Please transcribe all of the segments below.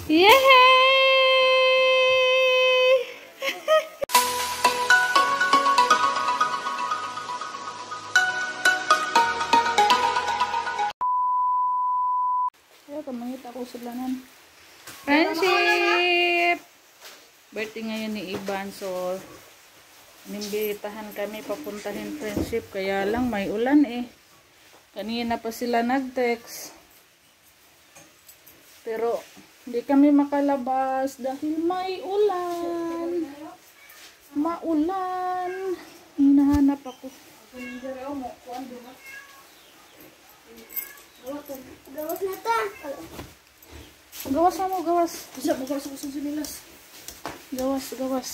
Yay! Kaya kamangit ako sa lanan. Friendship! Birthday ngayon ni Iban, so nimbitahan kami papuntahin Friendship. Kaya lang may ulan eh. Kanina pa sila nag-text. Pero hindi kami makalabas dahil may ulan. Maulan. Hinahanap ako. Gawas na ta. Gawas na mo, gawas. Bisa mo gawas ako sa sinilas. Gawas, gawas.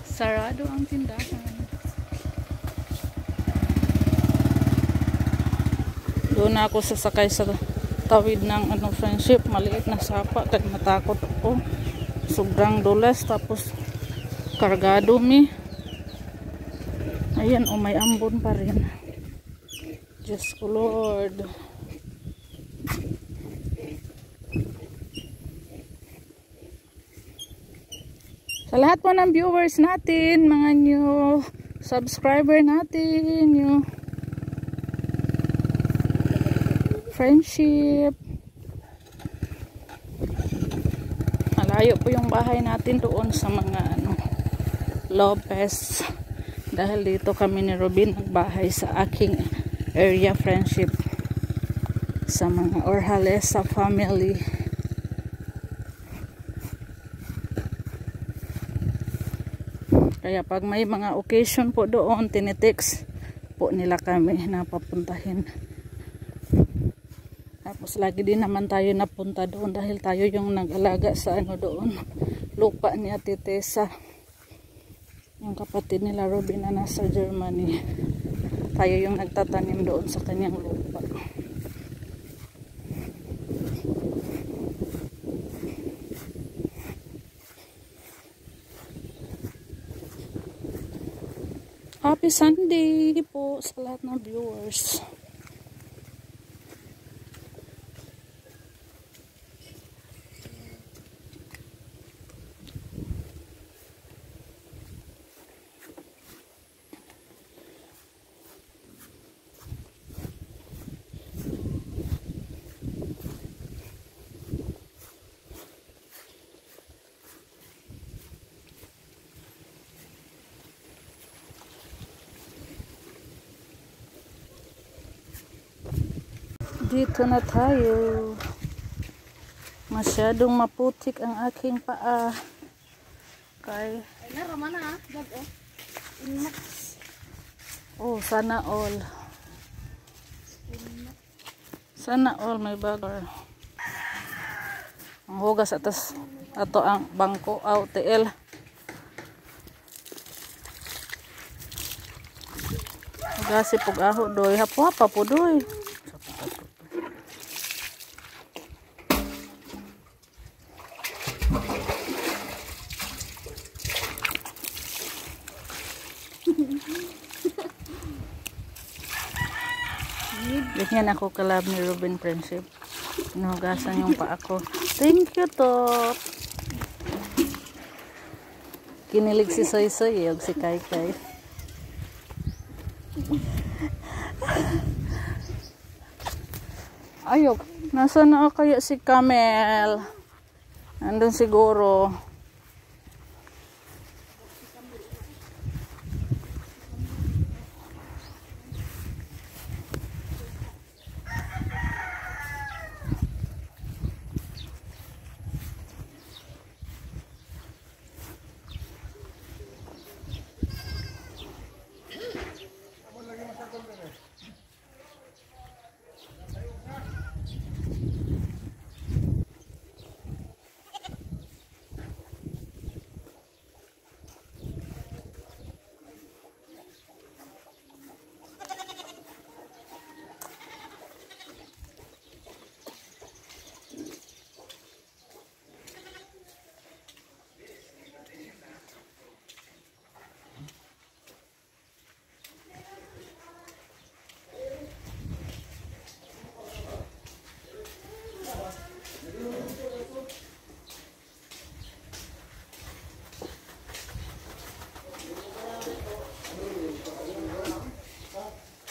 Sarado ang tindahan. Doon ako sasakay sa tawid ng Friendship. Maliit na sapa. Kaya natakot ako. Sobrang dulas. Tapos kargado mi. Ayan, may ambon pa rin. Diyos ko Lord. Sa lahat po ng viewers natin, mga new subscriber natin, new Friendship. Malayo po yung bahay natin doon sa mga Lopez. Dahil dito kami ni Robin nagbahay sa aking area Friendship. Sa mga Orhalesa family. Kaya pag may mga occasion po doon, tinitext po nila kami na papuntahin. Tapos lagi din naman tayo napunta doon dahil tayo yung nag-alaga sa doon. Lupa ni Ate Tessa. Yung kapatid nila Robin na nasa Germany. Tayo yung nagtatanim doon sa kanyang lupa. Happy Sunday po sa lahat ng viewers. Dito na tayo. Masyadong maputik ang aking paa. Kay Ay na, Rama na ha. Dag oh. Inmax. oh, sana all. Sana all may bagger. Ang hugas atas ato ang bangko TL. Hugas pug aho doy. Hapa po doy. Ganyan ako kalab ni Robin Friendship. Inuhugasan yung pa ako. Thank you, Top. Kinilig si Soy Soy yung si Kai Kai. Ayok. Nasaan na kaya si Camel? Andun siguro.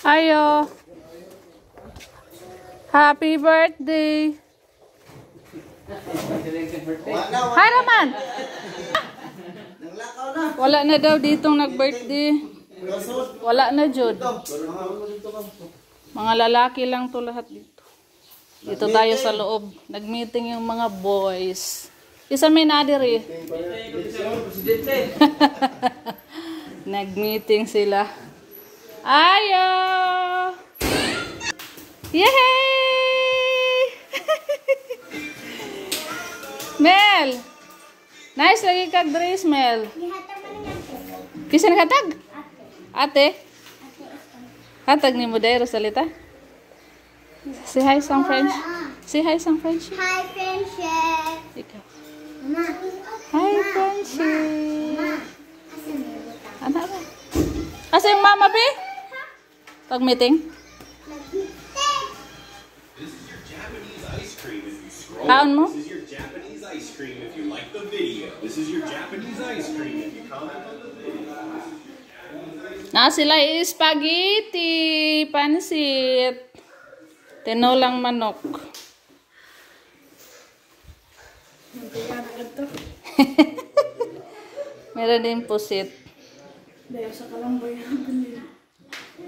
Ayo. Happy birthday. Hi, Raman. Wala na daw ditong nag-birthday. Wala na, Jud. Mga lalaki lang to lahat dito. Dito tayo sa loob. Nag-meeting yung mga boys. Isa may nadiri. Nag-meeting sila. Ayo! Yay! Mel! Nice lagi kag dress, Mel. Kisa naghatag? Ate? Hatag ni mo dahil salita? Say hi sang French. Say hi sang French. Hi, friendship. Ikaw. Ma. Hi, friendship. Ma. Anak ba? Asa yung mama, Pi? Pag meeting? This is your Japanese ice cream if you scroll. Kaon mo? This is your Japanese ice cream if you like the video. This is your Japanese ice cream if you comment on the video. Na sila spaghetti, pansit, tinolang manok. Meron din pusit.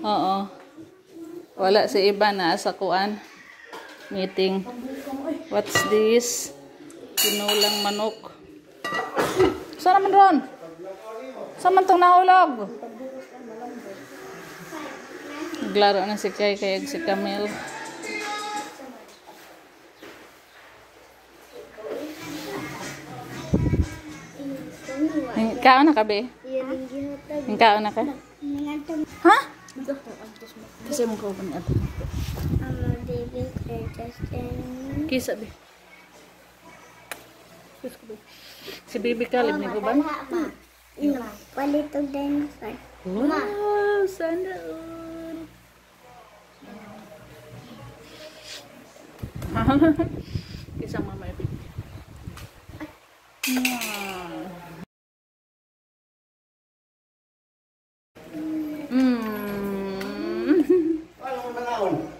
Oo. Wala si iba na sa kuan. Meeting. What's this? Tinolang manok. Saan naman ron? Saan man itong nahulog? Naglaro na si Kay kayag si Camille. Kaon na ka, be? Kaon na ka? Ha? Kasi mo ko ba ni ate? Kisa, be. Si baby Caleb ni ko ba? Palitog dinosaur. Wow, sana all. Isang mama yung baby.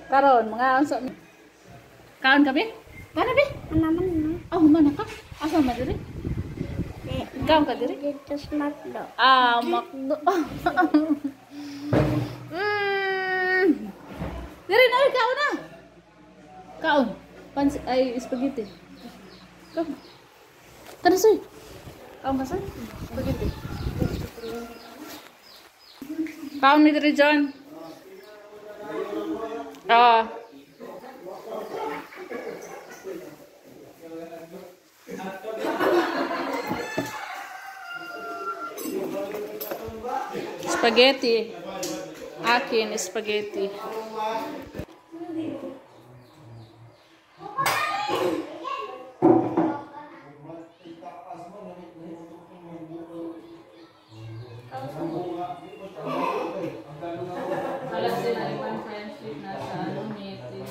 Karon, mga unsa. Kaon ka, be? Kana, be? Oh, mana ka? Asa man diri? Kaon ka diri? Dito sa McDo. Ah, makdo. Diri na, kaon na. Kaon. Pansi ay spaghetti. Kaon. Kana soy. Kaon ka soy? Spaghetti. Kaon mi diri John. Ah. Spaghetti. Akin spaghetti. Alas sila ibang friendship na sa meeting.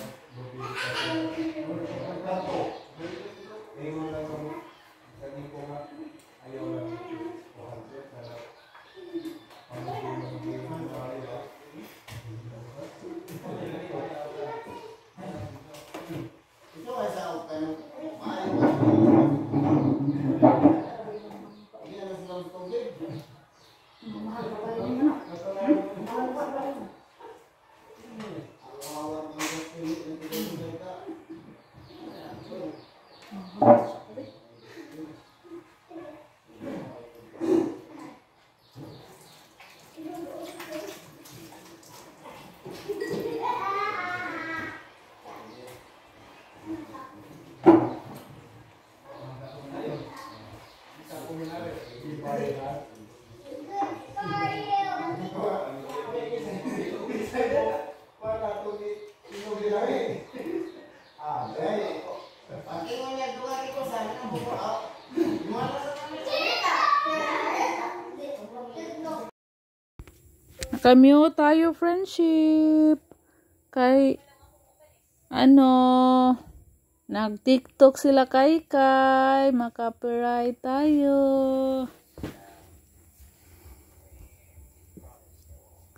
Nakamute tayo, friendship. Kay, nag-TikTok sila kay. Maka-copyright tayo.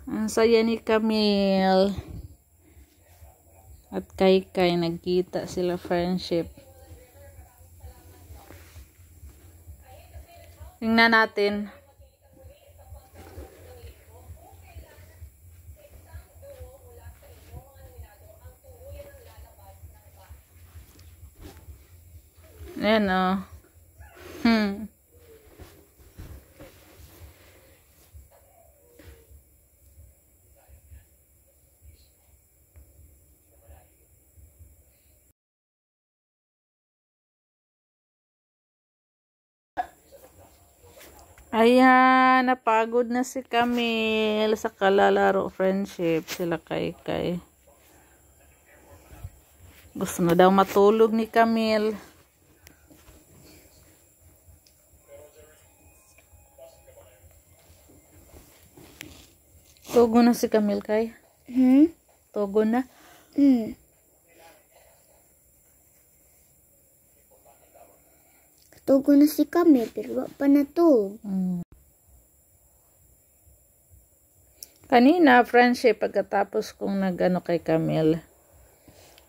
Ang saya ni Camille. At Kai nagkita sila friendship. Tingnan natin. Ayan o. Ayan, napagod na si Camille sa kalalaro friendship sila Kai. Gusto na daw matulog ni Camille. Togo na si Camille Kai? Togo na? Tugo na si Camille, pero wala pa natug. Kanina, friendship, pagkatapos kong nag-ano kay Camille,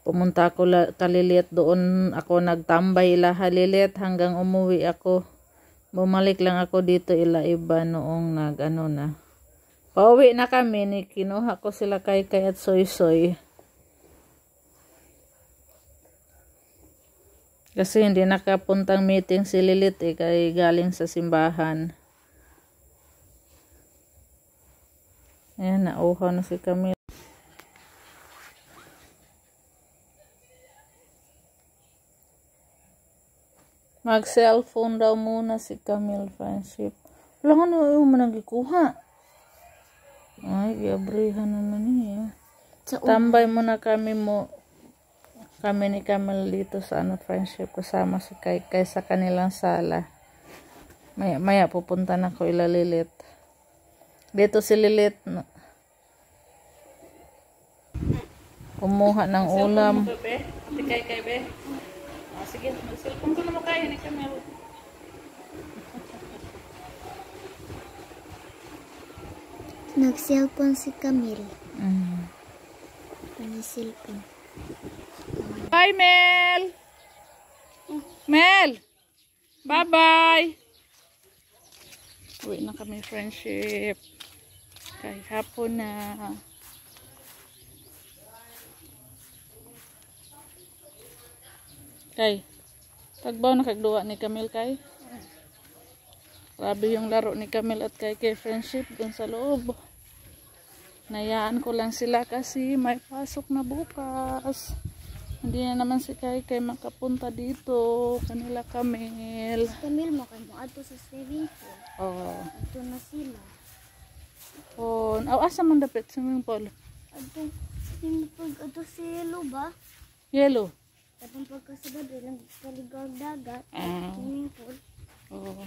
pumunta ako kalilit doon, ako nagtambay halilit hanggang umuwi ako. Bumalik lang ako dito iba noong nag-ano na. Pauwi na kami, kinuha ko sila Kai at Soy. Kasi hindi nakapuntang meeting si Lilit kay galing sa simbahan. Ayan, nauhaw na si Camille. Mag-cellphone daw muna si Camille friendship. Wala nga na yung managikuha. Ay, gabrihan naman niya. Tambay muna kami ni Camille dito sa friendship kasama si Kai sa kanilang sala. Maya pupunta na ko Lilit. Dito si Lilit kumuha ng ulam. Ate Kai be. Sige, mag-cellphone ko na mo kaya ni Camille. Nag-cellphone si Camille. Nag-cellphone. Bye, Mel! Mel! Bye-bye! Uwi na kami friendship. Kahit hapon na. Kay, tagbaw na kagduwa ni Camille Kay. Grabe yung laro ni Camille at Kai friendship dun sa loob. Nayaan ko lang sila kasi may pasok na bukas. Hindi na naman si Kai makapunta dito. Kanila Camille. Camille mo kayo ato sa swimming pool. Oh. Ato na sila. Oh, asa man dapat swimming pool? Ato, swimming pool, ato si Yellow ba? Yellow. Atong pagkasabad, nagkaligaw dagat. Ah. Swimming pool. Oh.